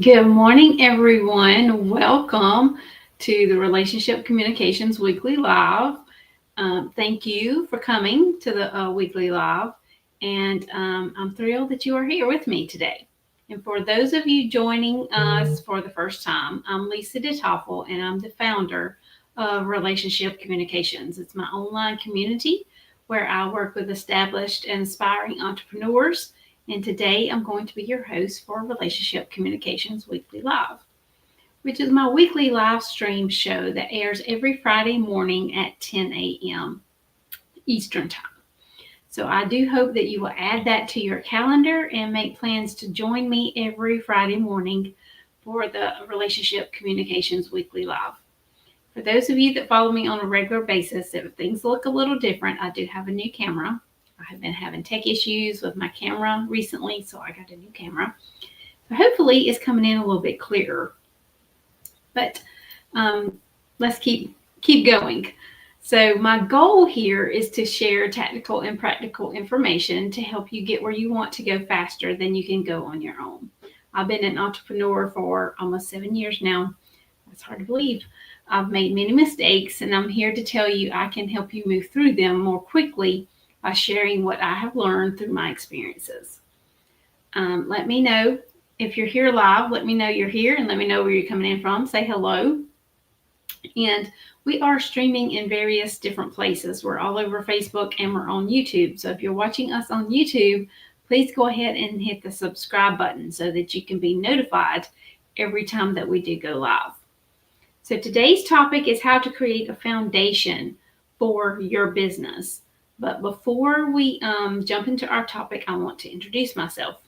Good morning, everyone. Welcome to the Relationship Communications Weekly Live. Thank you for coming to the Weekly Live, and I'm thrilled that you are here with me today. And for those of you joining us for the first time, I'm Lisa DeToffol, and I'm the founder of Relationship Communications. It's my online community where I work with established and aspiring entrepreneurs, and today I'm going to be your host for Relationship Communications Weekly Live, which is my weekly live stream show that airs every Friday morning at 10 a.m. Eastern Time. So I do hope that you will add that to your calendar and make plans to join me every Friday morning for the Relationship Communications Weekly Live. For those of you that follow me on a regular basis, if things look a little different, I do have a new camera. I have been having tech issues with my camera recently, so I got a new camera. So hopefully it's coming in a little bit clearer. But let's keep going. So my goal here is to share tactical and practical information to help you get where you want to go faster than you can go on your own. I've been an entrepreneur for almost 7 years now. That's hard to believe. I've made many mistakes, and I'm here to tell you I can help you move through them more quickly by sharing what I have learned through my experiences. Let me know if you're here live. Let me know you're here, and let me know where you're coming in from. Say hello. And we are streaming in various different places. We're all over Facebook and we're on YouTube. So if you're watching us on YouTube, please go ahead and hit the subscribe button so that you can be notified every time that we do go live. So today's topic is how to create a foundation for your business. But before we jump into our topic, I want to introduce myself.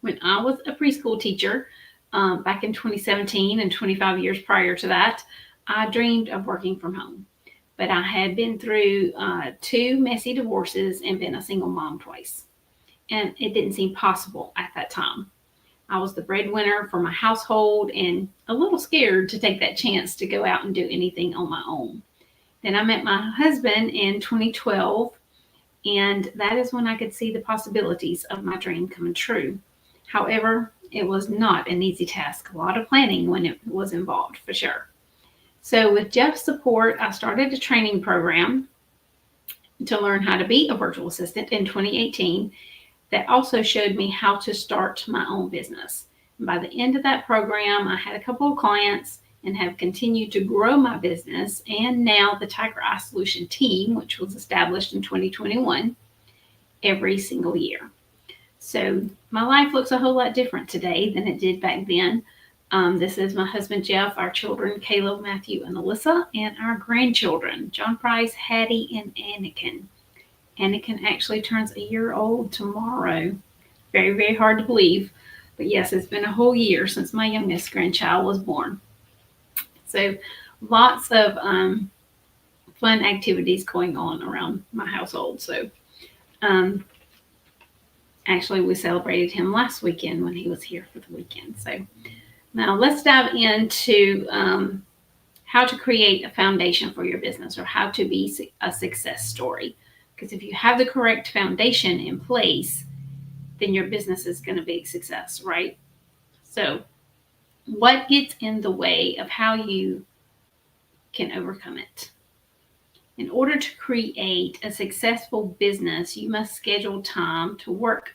When I was a preschool teacher back in 2017 and 25 years prior to that, I dreamed of working from home. But I had been through 2 messy divorces and been a single mom twice. And it didn't seem possible at that time. I was the breadwinner for my household and a little scared to take that chance to go out and do anything on my own. Then I met my husband in 2012, and that is when I could see the possibilities of my dream coming true. However, it was not an easy task, a lot of planning when it was involved, for sure. So with Jeff's support, I started a training program to learn how to be a virtual assistant in 2018 that also showed me how to start my own business. And by the end of that program, I had a couple of clients and have continued to grow my business, and now the Tiger Eye Solution team, which was established in 2021, every single year. So my life looks a whole lot different today than it did back then. This is my husband, Jeff, our children, Caleb, Matthew, and Alyssa, and our grandchildren, John Price, Hattie, and Anakin. Anakin actually turns a year old tomorrow. Very, very hard to believe. But yes, it's been a whole year since my youngest grandchild was born. So lots of fun activities going on around my household. So actually, we celebrated him last weekend when he was here for the weekend. So now let's dive into how to create a foundation for your business, or how to be a success story. Because if you have the correct foundation in place, then your business is going to be a success, right? So what gets in the way of how you can overcome it? In order to create a successful business, you must schedule time to work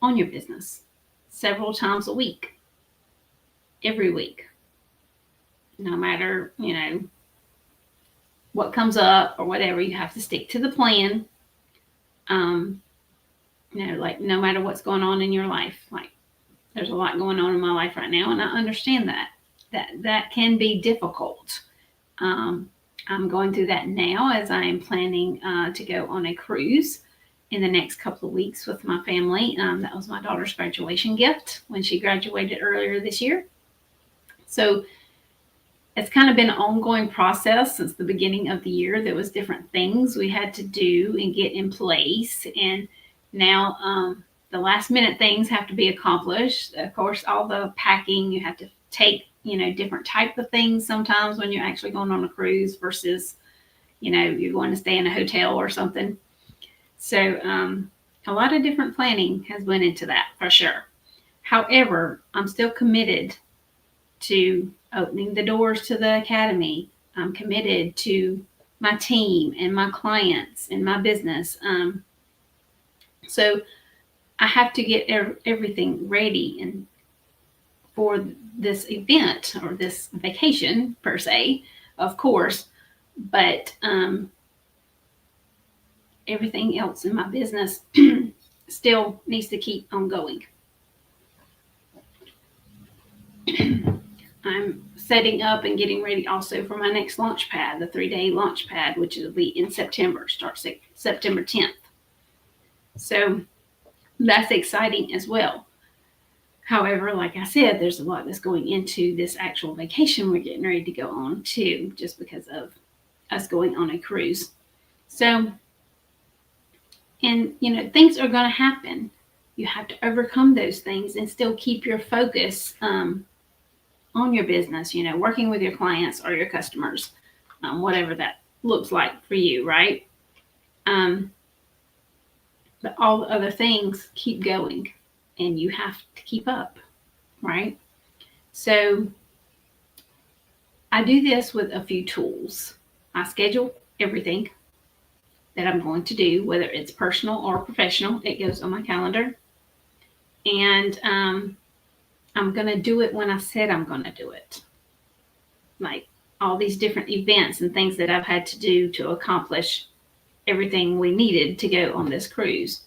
on your business several times a week, every week. No matter, what comes up or whatever, you have to stick to the plan. Like no matter what's going on in your life, like there's a lot going on in my life right now, and I understand that can be difficult. I'm going through that now as I am planning to go on a cruise in the next couple of weeks with my family. That was my daughter's graduation gift when she graduated earlier this year. So it's kind of been an ongoing process since the beginning of the year. There was different things we had to do and get in place. And now the last minute things have to be accomplished. Of course, all the packing, you have to take, different type of things sometimes when you're actually going on a cruise versus, you're going to stay in a hotel or something. So a lot of different planning has went into that for sure. However, I'm still committed to opening the doors to the academy. I'm committed to my team and my clients and my business. So I have to get everything ready and for this event or this vacation per se, of course, but everything else in my business still needs to keep on going. I'm setting up and getting ready also for my next launch pad, the 3-day launch pad, which will be in September, starts September 10th. So that's exciting as well. However, like I said, there's a lot that's going into this actual vacation we're getting ready to go on too, just because of us going on a cruise. So, and things are going to happen. You have to overcome those things and still keep your focus on your business, working with your clients or your customers, whatever that looks like for you, right? But all the other things keep going and you have to keep up, right? So I do this with a few tools. I schedule everything that I'm going to do, whether it's personal or professional. It goes on my calendar. And I'm going to do it when I said I'm going to do it. Like all these different events and things that I've had to do to accomplish everything we needed to go on this cruise.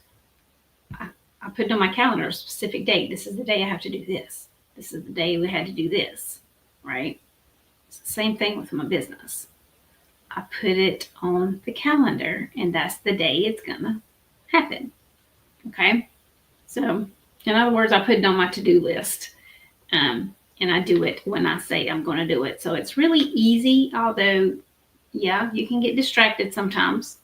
I put on my calendar a specific date. This is the day I have to do this. This is the day we had to do this, right? It's the same thing with my business. I put it on the calendar, and that's the day it's going to happen, okay? So, in other words, I put it on my to-do list, and I do it when I say I'm going to do it. So it's really easy, although, yeah, you can get distracted sometimes.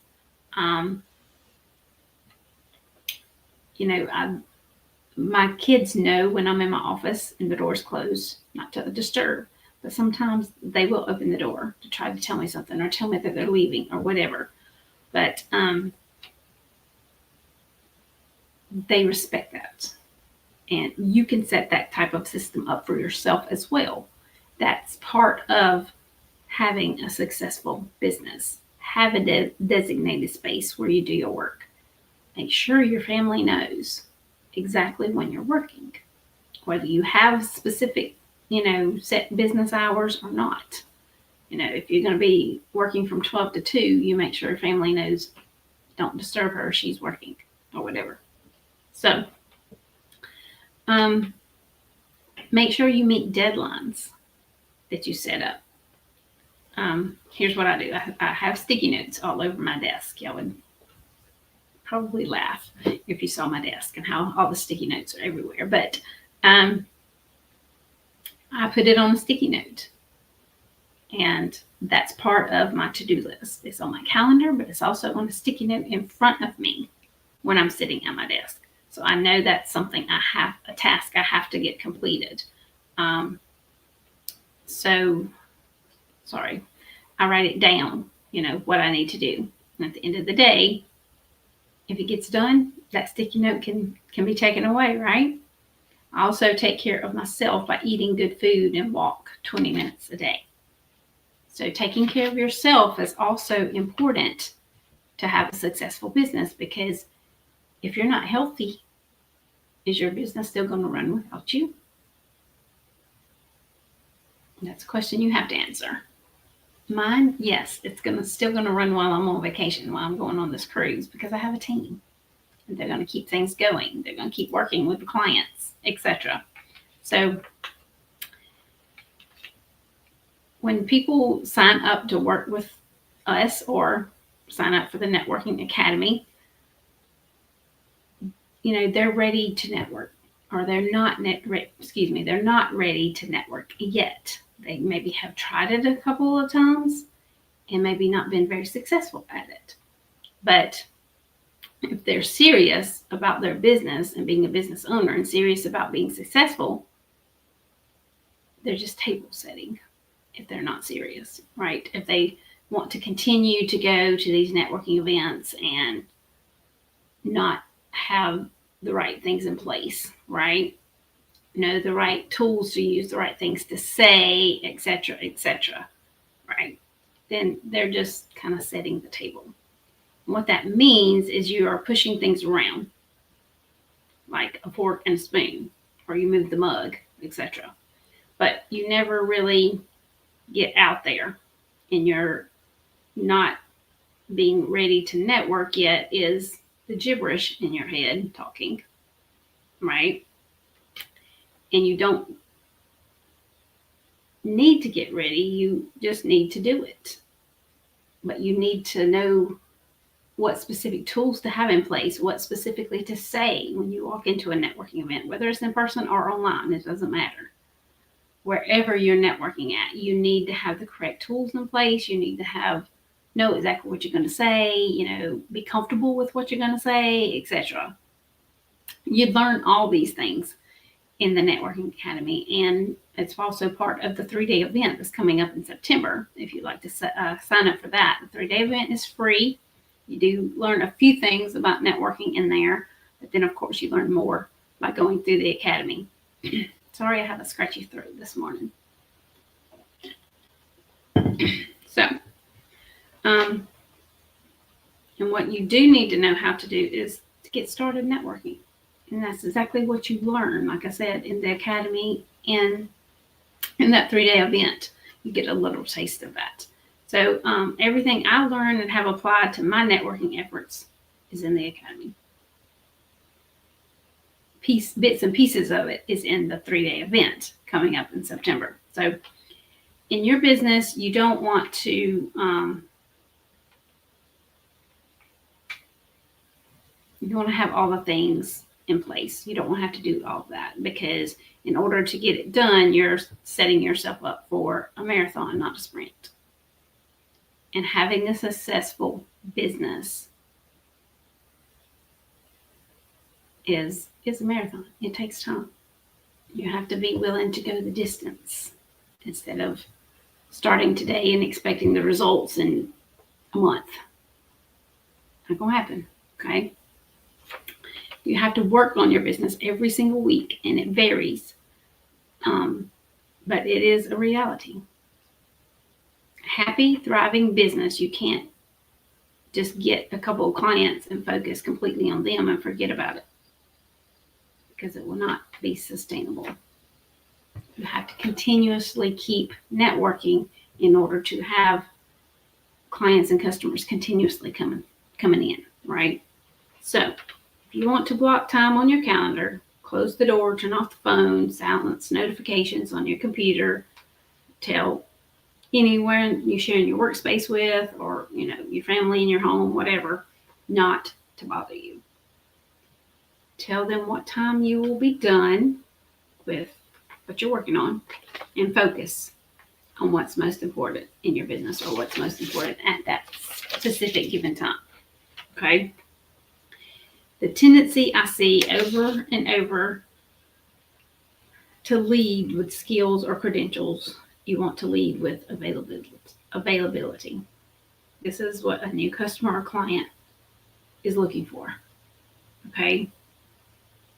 My kids know when I'm in my office and the door's closed, not to disturb. But sometimes they will open the door to try to tell me something or tell me that they're leaving or whatever. But they respect that. And you can set that type of system up for yourself as well. That's part of having a successful business. Have a designated space where you do your work. Make sure your family knows exactly when you're working, whether you have specific, set business hours or not. If you're going to be working from 12 to 2, you make sure your family knows, don't disturb her, she's working or whatever. So, make sure you meet deadlines that you set up. Here's what I do. I have sticky notes all over my desk. Y'all would probably laugh if you saw my desk and how all the sticky notes are everywhere. But I put it on a sticky note. And that's part of my to-do list. It's on my calendar, but it's also on a sticky note in front of me when I'm sitting at my desk. So I know that's something a task I have to get completed. I write it down, what I need to do. And at the end of the day, if it gets done, that sticky note can be taken away, right? I also take care of myself by eating good food and walk 20 minutes a day. So taking care of yourself is also important to have a successful business, because if you're not healthy, is your business still going to run without you? That's a question you have to answer. Mine, yes, it's still going to run while I'm on vacation, while I'm going on this cruise, because I have a team. And they're going to keep things going. They're going to keep working with the clients, etc. So when people sign up to work with us or sign up for the Networking Academy, they're ready to network, or they're not they're not ready to network yet. They maybe have tried it a couple of times and maybe not been very successful at it. But if they're serious about their business and being a business owner and serious about being successful, they're just table setting if they're not serious, right? If they want to continue to go to these networking events and not have the right things in place, right? know the right tools to use, the right things to say, etc., etc., right? Then they're just kind of setting the table. What that means is you are pushing things around, like a fork and a spoon, or you move the mug, etc. But you never really get out there, and you're not being ready to network yet is the gibberish in your head talking, right? And you don't need to get ready, you just need to do it. But you need to know what specific tools to have in place, what specifically to say when you walk into a networking event, whether it's in person or online, it doesn't matter. Wherever you're networking at, you need to have the correct tools in place. You need to know exactly what you're going to say, be comfortable with what you're going to say, etc. You learn all these things in the Networking Academy, and it's also part of the 3-day event that's coming up in September. If you'd like to sign up for that, the 3-day event is free. You do learn a few things about networking in there, but then of course you learn more by going through the academy. Sorry, I have a scratchy throat this morning. So, and what you do need to know how to do is to get started networking. And that's exactly what you learn, like I said, in the academy and in that 3-day event. You get a little taste of that. So everything I learned and have applied to my networking efforts is in the academy. Bits and pieces of it is in the 3-day event coming up in September. So in your business, you don't want to have all the things in place. You don't want to have to do all of that, because in order to get it done, you're setting yourself up for a marathon, not a sprint. And having a successful business is a marathon. It takes time. You have to be willing to go the distance instead of starting today and expecting the results in a month. Not gonna happen, okay? You have to work on your business every single week, and it varies. But it is a reality. Happy, thriving business, you can't just get a couple of clients and focus completely on them and forget about it, because it will not be sustainable. You have to continuously keep networking in order to have clients and customers continuously coming in, right? So if you want to block time on your calendar, close the door, turn off the phone, silence notifications on your computer, tell anyone you share in your workspace with, or your family in your home, whatever, not to bother you. Tell them what time you will be done with what you're working on, and focus on what's most important in your business, or what's most important at that specific given time. Okay? The tendency I see over and over to lead with skills or credentials, you want to lead with availability. This is what a new customer or client is looking for. Okay?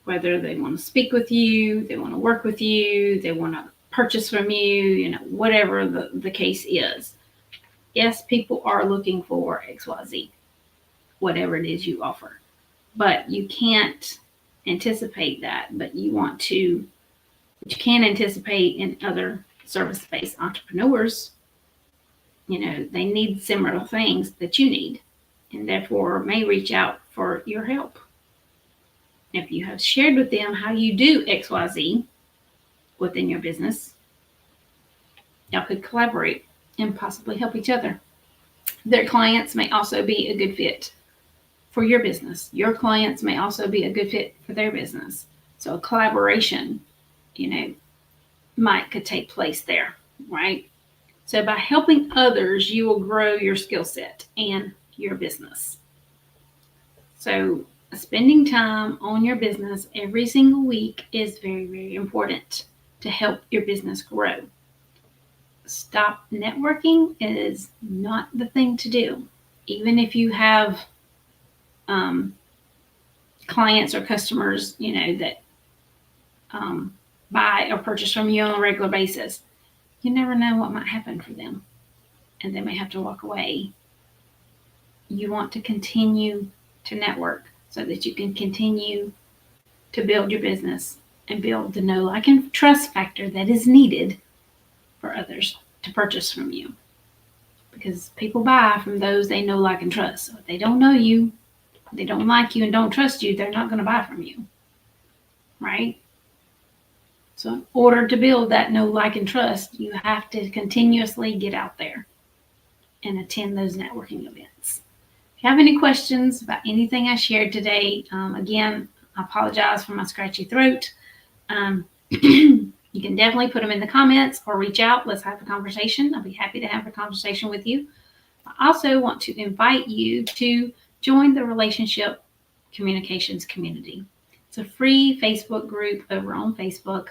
Whether they want to speak with you, they want to work with you, they want to purchase from you, whatever the case is. Yes, people are looking for XYZ, whatever it is you offer. But you can't anticipate that, but you can anticipate in other service-based entrepreneurs. They need similar things that you need, and therefore may reach out for your help. If you have shared with them how you do XYZ within your business, y'all could collaborate and possibly help each other. Their clients may also be a good fit for your business. Your clients may also be a good fit for their business. So a collaboration, could take place there, right? So by helping others, you will grow your skill set and your business. So spending time on your business every single week is very, very important to help your business grow. Stop networking is not the thing to do. Even if you have clients or customers, that buy or purchase from you on a regular basis, you never know what might happen for them, and they may have to walk away. You want to continue to network so that you can continue to build your business and build the know, like, and trust factor that is needed for others to purchase from you. Because people buy from those they know, like, and trust. So if they don't know you, they don't like you, and don't trust you, they're not going to buy from you, right? So in order to build that know, like, and trust, you have to continuously get out there and attend those networking events. If you have any questions about anything I shared today, again, I apologize for my scratchy throat. You can definitely put them in the comments or reach out. Let's have a conversation. I'll be happy to have a conversation with you. I also want to invite you to join the Relationship Communications community. It's a free Facebook group over on Facebook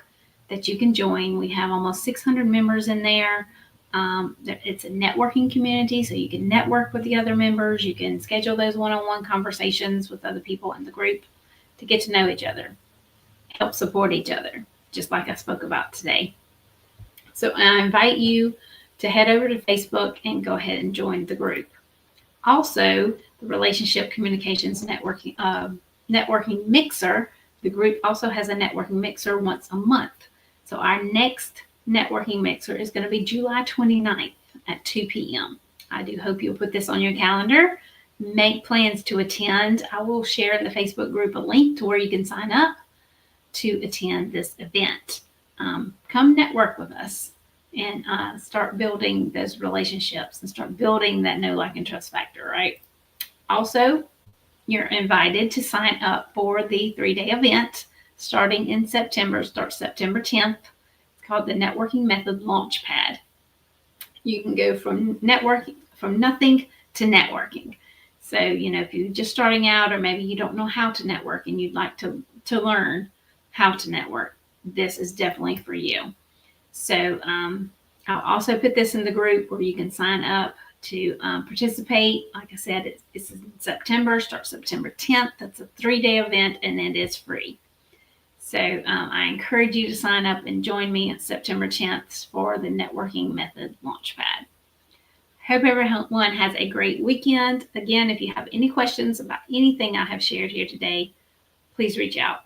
that you can join. We have almost 600 members in there. It's a networking community, so you can network with the other members. You can schedule those one-on-one conversations with other people in the group to get to know each other, help support each other, just like I spoke about today. So I invite you to head over to Facebook and go ahead and join the group. Also, the Relationship Communications Networking Mixer, the group also has a networking mixer once a month. So our next networking mixer is going to be July 29th at 2 p.m. I do hope you'll put this on your calendar. Make plans to attend. I will share in the Facebook group a link to where you can sign up to attend this event. Come network with us and start building those relationships and start building that know, like, and trust factor, right? Also, you're invited to sign up for the 3-day event starting in September. Starts September 10th. It's called the Networking Method Launchpad. You can go from nothing to networking. So, if you're just starting out, or maybe you don't know how to network and you'd like to learn how to network, this is definitely for you. So I'll also put this in the group where you can sign up to participate. Like I said, it's in September, starts September 10th. That's a 3-day event, and it is free. So I encourage you to sign up and join me on September 10th for the Networking Method Launchpad. Hope everyone has a great weekend. Again, if you have any questions about anything I have shared here today, please reach out.